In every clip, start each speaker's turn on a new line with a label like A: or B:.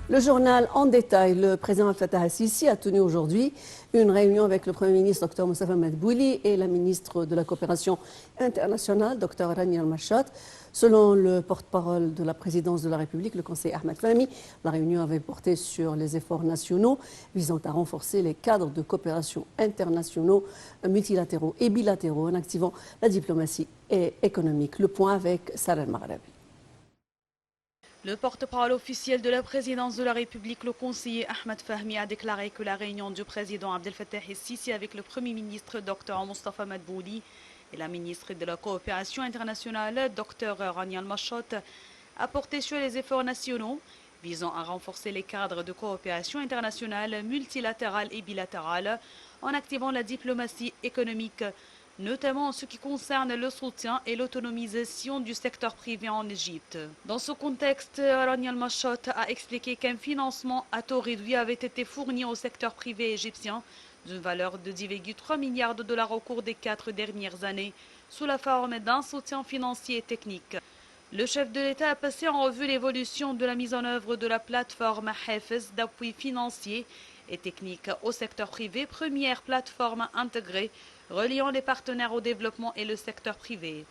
A: Le journal en détail. Le président Fattah al-Sisi a tenu aujourd'hui une réunion avec le Premier ministre Dr Moustapha Madbouli et la ministre de la Coopération internationale Dr Rania al-Mashot. Selon le porte-parole de la présidence de la République, le conseiller Ahmed Fahmy, la réunion avait porté sur les efforts nationaux visant à renforcer les cadres de coopération internationaux, multilatéraux et bilatéraux en activant la diplomatie économique. Le point avec Sarah Maghrabi.
B: Le porte-parole officiel de la présidence de la République, le conseiller Ahmed Fahmy, a déclaré que la réunion du président Abdel Fattah el-Sisi avec le Premier ministre Dr Moustapha Madbouli et la ministre de la Coopération internationale Dr Rania al-Mashot a porté sur les efforts nationaux visant à renforcer les cadres de coopération internationale, multilatérale et bilatérale en activant la diplomatie économique, notamment en ce qui concerne le soutien et l'autonomisation du secteur privé en Égypte. Dans ce contexte, Rania al-Mashot a expliqué qu'un financement à taux réduit avait été fourni au secteur privé égyptien d'une valeur de 10,3 milliards de dollars au cours des 4 dernières années, sous la forme d'un soutien financier et technique. Le chef de l'État a passé en revue l'évolution de la mise en œuvre de la plateforme Hafez d'appui financier et technique au secteur privé, première plateforme intégrée reliant les partenaires au développement et le secteur privé.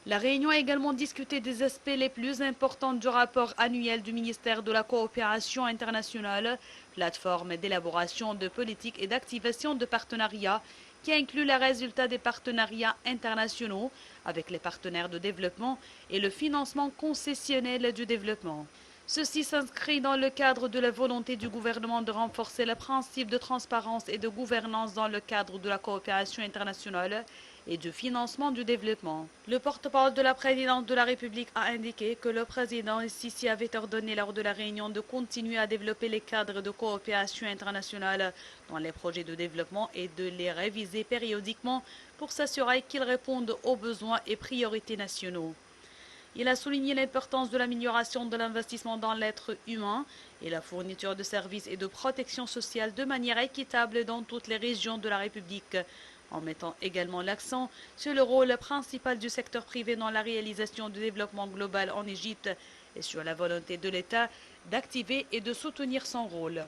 B: La réunion a également discuté des aspects les plus importants du rapport annuel du ministère de la Coopération internationale, plateforme d'élaboration de politiques et d'activation de partenariats qui inclut les résultats des partenariats internationaux avec les partenaires de développement et le financement concessionnel du développement. Ceci s'inscrit dans le cadre de la volonté du gouvernement de renforcer le principe de transparence et de gouvernance dans le cadre de la coopération internationale et du financement du développement. Le porte-parole de la présidence de la République a indiqué que le président el-Sisi avait ordonné lors de la réunion de continuer à développer les cadres de coopération internationale dans les projets de développement et de les réviser périodiquement pour s'assurer qu'ils répondent aux besoins et priorités nationaux. Il a souligné l'importance de l'amélioration de l'investissement dans l'être humain et la fourniture de services et de protection sociale de manière équitable dans toutes les régions de la République, en mettant également l'accent sur le rôle principal du secteur privé dans la réalisation du développement global en Égypte et sur la volonté de l'État d'activer et de soutenir son rôle.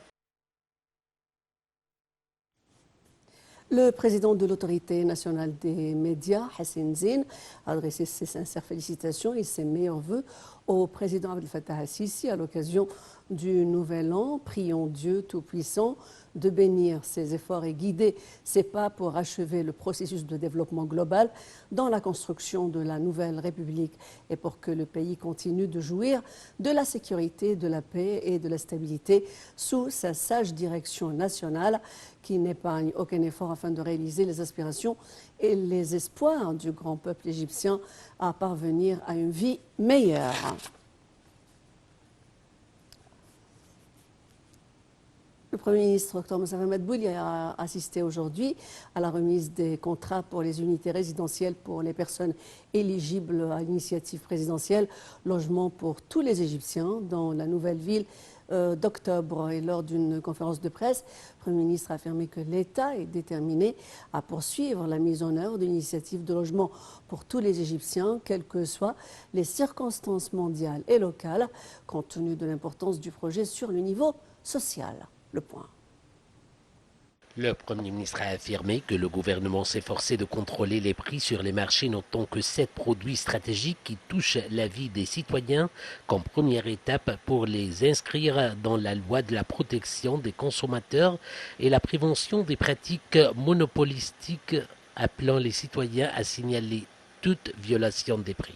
A: Le président de l'autorité nationale des médias, Hassan Zine, a adressé ses sincères félicitations et ses meilleurs vœux au président Abdel Fattah al-Sisi à l'occasion du Nouvel An. Prions Dieu Tout-Puissant de bénir ses efforts et guider ses pas pour achever le processus de développement global dans la construction de la nouvelle République et pour que le pays continue de jouir de la sécurité, de la paix et de la stabilité sous sa sage direction nationale qui n'épargne aucun effort afin de réaliser les aspirations et les espoirs du grand peuple égyptien à parvenir à une vie meilleure. Le Premier ministre Dr Moustapha Madbouli a assisté aujourd'hui à la remise des contrats pour les unités résidentielles pour les personnes éligibles à l'initiative présidentielle Logement pour tous les Égyptiens dans la nouvelle ville d'Octobre. Et lors d'une conférence de presse, le Premier ministre a affirmé que l'État est déterminé à poursuivre la mise en œuvre d'une initiative de logement pour tous les Égyptiens, quelles que soient les circonstances mondiales et locales, compte tenu de l'importance du projet sur le niveau social. Le point.
C: Le Premier ministre a affirmé que le gouvernement s'efforçait de contrôler les prix sur les marchés, notant que 7 produits stratégiques qui touchent la vie des citoyens comme première étape pour les inscrire dans la loi de la protection des consommateurs et la prévention des pratiques monopolistiques, appelant les citoyens à signaler toute violation des prix.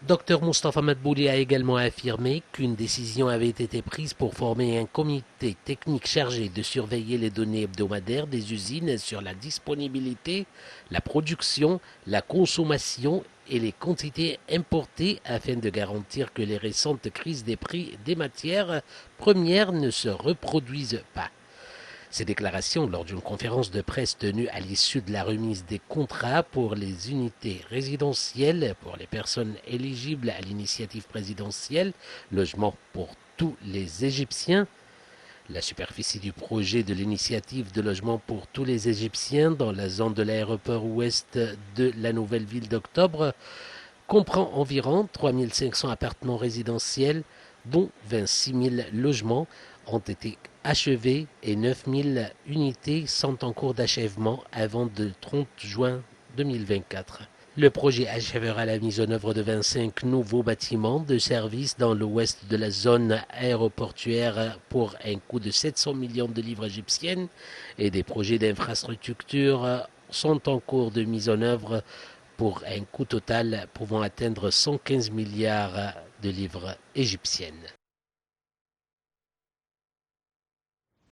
C: Dr Moustapha Madbouli a également affirmé qu'une décision avait été prise pour former un comité technique chargé de surveiller les données hebdomadaires des usines sur la disponibilité, la production, la consommation et les quantités importées afin de garantir que les récentes crises des prix des matières premières ne se reproduisent pas. Ces déclarations lors d'une conférence de presse tenue à l'issue de la remise des contrats pour les unités résidentielles pour les personnes éligibles à l'initiative présidentielle Logement pour tous les Égyptiens. La superficie du projet de l'initiative de logement pour tous les Égyptiens dans la zone de l'aéroport ouest de la nouvelle ville d'Octobre comprend environ 3500 appartements résidentiels, dont 26 000 logements ont été achevés et 9 000 unités sont en cours d'achèvement avant le 30 juin 2024. Le projet achèvera la mise en œuvre de 25 nouveaux bâtiments de service dans l'ouest de la zone aéroportuaire pour un coût de 700 millions de livres égyptiennes et des projets d'infrastructure sont en cours de mise en œuvre pour un coût total pouvant atteindre 115 milliards de livres égyptiennes.